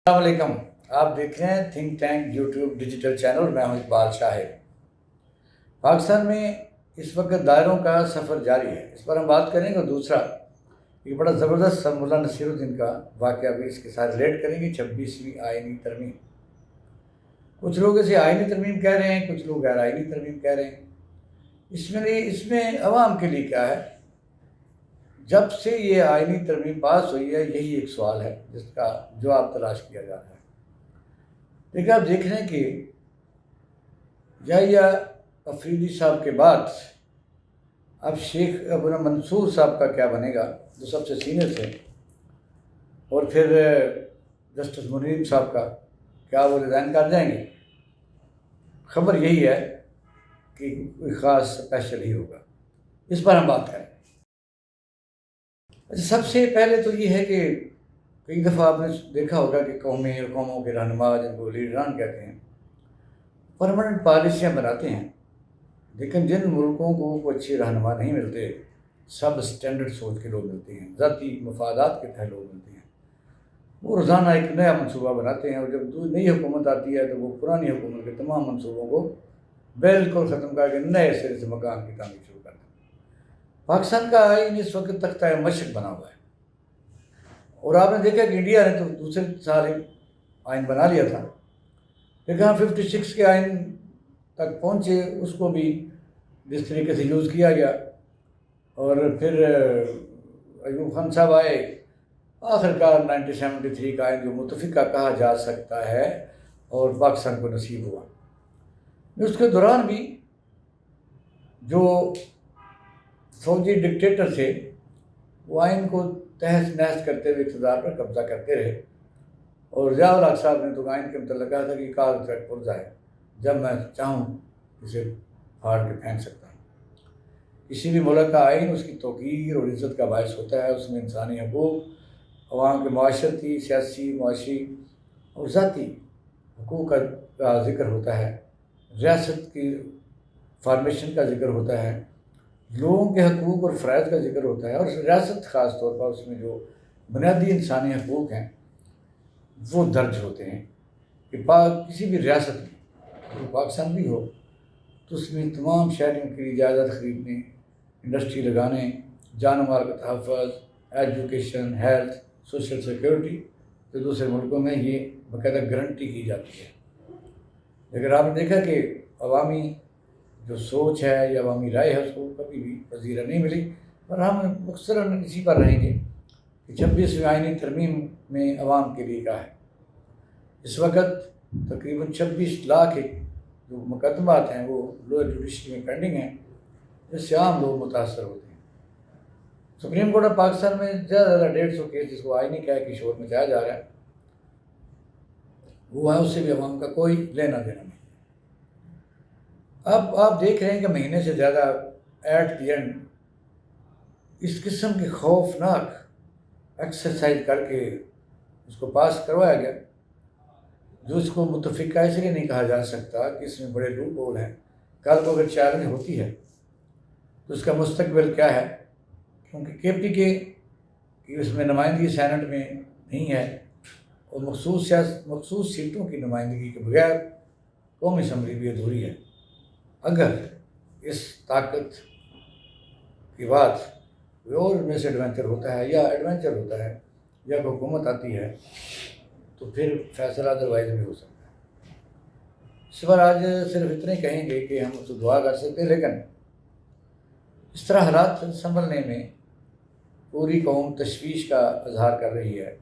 السلام علیکم. آپ دیکھ رہے ہیں think tank YouTube digital channel. میں ہوں اقبال شاہد. پاکستان میں اس وقت دائروں کا سفر جاری ہے. اس پر ہم بات کریں گے. دوسرا ایک بڑا زبردست مولانا نصیر الدین کا واقعہ بھی اس کے ساتھ ریلیٹ کریں گے. 26ویں آئینی ترمیم. کچھ لوگ اسے آئینی ترمیم کہہ رہے ہیں, کچھ لوگ غیر آئینی ترمیم کہہ رہے ہیں. اس میں عوام کے لیے کیا ہے؟ جب سے یہ آئینی ترمیم پاس ہوئی ہے, یہی ایک سوال ہے جس کا جواب تلاش کیا جا رہا ہے. لیکن آپ دیکھ رہے ہیں کہ یحییٰ افریدی صاحب کے بعد اب شیخ ابو منصور صاحب کا کیا بنے گا, جو سب سے سینئر تھے, اور پھر جسٹس منیر صاحب کا کیا وہ ریزائن کر جائیں گے؟ خبر یہی ہے کہ کوئی خاص اسپیشل ہی ہوگا. اس پر ہم بات کریں. سب سے پہلے تو یہ ہے کہ کئی دفعہ آپ نے دیکھا ہوگا کہ قومیں اور قوموں کے رہنما, جن کو لیڈران کہتے ہیں, پرماننٹ پالیسیاں بناتے ہیں. لیکن جن ملکوں کو کوئی اچھے رہنما نہیں ملتے, سب اسٹینڈرڈ سوچ کے لوگ ملتے ہیں, ذاتی مفادات کے تحت لوگ ملتے ہیں, وہ روزانہ ایک نیا منصوبہ بناتے ہیں, اور جب نئی حکومت آتی ہے تو وہ پرانی حکومت کے تمام منصوبوں کو بالکل ختم کر کے نئے سرے سے مکان کی تعمیر شروع کرتے ہیں. پاکستان کا آئین اس وقت تختہ مشق بنا ہوا ہے, اور آپ نے دیکھا کہ انڈیا نے تو دوسرے سال ہی آئین بنا لیا تھا, لیکن ہم 56 کے آئین تک پہنچے, اس کو بھی جس طریقے سے یوز کیا گیا. اور پھر ایوب خان صاحب آئے, آخر کار 1973 کا آئین جو متفقہ کہا جا سکتا ہے اور پاکستان کو نصیب ہوا. اس کے دوران بھی جو فوجی ڈکٹیٹر تھے وہ آئین کو تہس نہس کرتے ہوئے اقتدار پر قبضہ کرتے رہے, اور ضیاء الحق صاحب نے تو آئین کے متعلق کہا تھا کہ کاغذ تک پرزہ ہے, جب میں چاہوں اسے پھاڑ کے پھینک سکتا ہوں. کسی بھی ملک کا آئین اس کی توقیر اور عزت کا باعث ہوتا ہے. اس میں انسانی حقوق, عوام کے معاشرتی, سیاسی, معاشی اور ذاتی حقوق کا ذکر ہوتا ہے, ریاست کی فارمیشن کا ذکر ہوتا ہے, لوگوں کے حقوق اور فرائض کا ذکر ہوتا ہے, اور ریاست خاص طور پر اس میں جو بنیادی انسانی حقوق ہیں وہ درج ہوتے ہیں. کہ کسی بھی ریاست میں, پاکستان بھی ہو, تو اس میں تمام شہریوں کے لیے جائیداد خریدنے, انڈسٹری لگانے, جان و مال کا تحفظ, ایجوکیشن, ہیلتھ, سوشل سیکورٹی, تو دوسرے ملکوں میں یہ باقاعدہ گارنٹی کی جاتی ہے. لیکن آپ نے دیکھا کہ عوامی جو سوچ ہے یا عوامی رائے ہے اس کو کبھی بھی پذیرہ نہیں ملی, اور ہم مختصراً اسی پر رہیں گے کہ 26ویں آئینی ترمیم میں عوام کے لیے کیا ہے. اس وقت تقریباً 26 لاکھ جو مقدمات ہیں وہ لوئر جوڈیشری میں پینڈنگ ہیں, جس سے عام لوگ متاثر ہوتے ہیں. سپریم کورٹ آف پاکستان میں زیادہ سے زیادہ 150 کیس, جس کو آئینی کہہ کے شور مچایا جا رہا ہے, وہ ہے, اس سے بھی عوام کا کوئی لینا دینا نہیں. اب آپ دیکھ رہے ہیں کہ مہینے سے زیادہ ایٹ دی اینڈ اس قسم کی خوفناک ایکسرسائز کر کے اس کو پاس کروایا گیا, جو اس کو متفقہ اس لیے نہیں کہا جا سکتا کہ اس میں بڑے لوپ ہول ہیں. کل کو اگر چیلنج ہوتی ہے تو اس کا مستقبل کیا ہے, کیونکہ کے پی کے کی اس میں نمائندگی سینٹ میں نہیں ہے, اور مخصوص سیٹوں کی نمائندگی کے بغیر قومی اسمبلی بھی ادھوری ہے. اگر اس طاقت کی بات کوئی اور مس ایڈونچر ہوتا ہے یا ایڈونچر ہوتا ہے یا حکومت آتی ہے, تو پھر فیصلہ ادروائز بھی ہو سکتا ہے. اس پر آج صرف اتنے کہیں گے کہ ہم اس کو دعا کر سکتے ہیں, لیکن اس طرح حالات سنبھلنے میں پوری قوم تشویش کا اظہار کر رہی ہے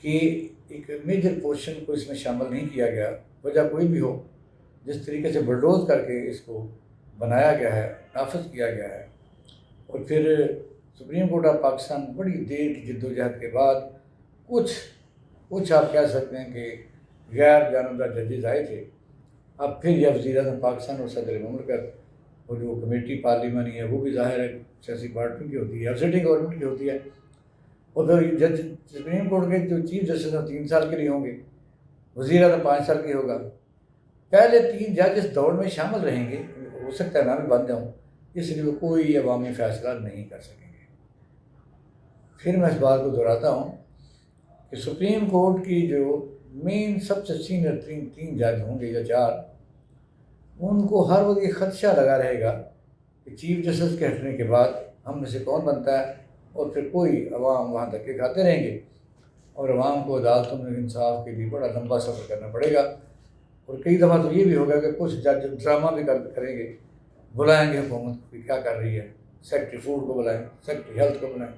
کہ ایک میجر پورشن کو اس میں شامل نہیں کیا گیا. وجہ کوئی بھی ہو, جس طریقے سے بلڈوز کر کے اس کو بنایا گیا ہے, نافذ کیا گیا ہے, اور پھر سپریم کورٹ آف پاکستان بڑی دیر کی جدوجہد کے بعد کچھ آپ کہہ سکتے ہیں کہ غیر جانبدار ججز آئے تھے. اب پھر یہ وزیر اعظم پاکستان اور صدر مملکت اور جو کمیٹی پارلیمانی ہے وہ بھی ظاہر ہے سیاسی پارٹیوں کی ہوتی ہے اور سٹنگ گورنمنٹ کی ہوتی ہے, اور پھر جج سپریم کورٹ کے جو چیف جسٹس ہیں 3 سال کے لیے ہوں گے, وزیر اعظم 5 سال کے ہوگا. پہلے 3 جج اس دوڑ میں شامل رہیں گے, ہو سکتا ہے میں بھی بن جاؤں, اس لیے وہ کوئی عوامی فیصلہ نہیں کر سکیں گے. پھر میں اس بات کو دہراتا ہوں کہ سپریم کورٹ کی جو مین سب سے سینئر تین جج ہوں گے یا چار، ان کو ہر وقت یہ خدشہ لگا رہے گا کہ چیف جسٹس کے ہٹنے کے بعد ہم میں سے کون بنتا ہے، اور پھر کوئی عوام وہاں دھکے کھاتے رہیں گے، اور عوام کو عدالتوں میں انصاف کے لیے بڑا لمبا سفر کرنا پڑے گا۔ اور کئی دفعہ تو یہ بھی ہوگا کہ کچھ جج ڈرامہ بھی کریں گے، بلائیں گے حکومت کو کہ کیا کر رہی ہے، سیکٹری فوڈ کو بلائیں، سیکٹری ہیلتھ کو بلائیں،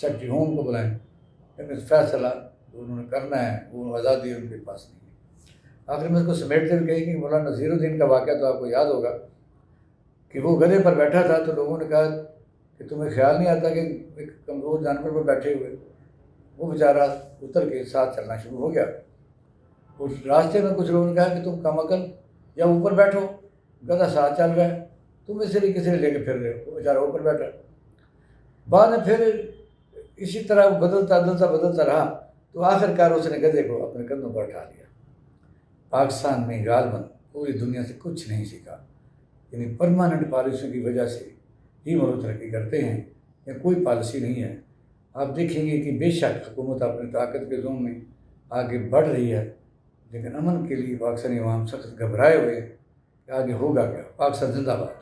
سیکٹری ہوم کو بلائیں، لیکن فیصلہ جو انہوں نے کرنا ہے وہ آزادی ان کے پاس نہیں ہے۔ آخر میں اس کو سمیٹتے ہوئے کہیں کہ مولانا نذیر الدین کا واقعہ تو آپ کو یاد ہوگا کہ وہ گدھے پر بیٹھا تھا، تو لوگوں نے کہا کہ تمہیں خیال نہیں آتا کہ ایک کمزور جانور پر بیٹھے ہوئے، وہ بیچارہ اتر کے ساتھ چلنا شروع ہو گیا۔ اس راستے میں کچھ لوگوں نے کہا کہ تم کم عقل، یا اوپر بیٹھو، گدھا ساتھ چل رہا ہے، تم اسے کسی نے لے کے پھر رہے ہو، وہ بیچارہ اوپر بیٹھا۔ بعد میں پھر اسی طرح وہ بدلتا رہا، تو آخر کار اس نے گدھے کو اپنے کندھوں پر اٹھا لیا۔ پاکستان میں غالباً پوری دنیا سے کچھ نہیں سیکھا، یعنی پرماننٹ پالیسیوں کی وجہ سے ہی ملک ترقی کرتے ہیں، یا کوئی پالیسی نہیں ہے۔ آپ دیکھیں گے کہ بے شک حکومت اپنی طاقت کے زوم میں آگے بڑھ رہی ہے، لیکن امن کے لیے پاکستانی عوام سخت گھبرائے ہوئے ہیں کہ آگے ہوگا کیا۔ پاکستان زندہ باد۔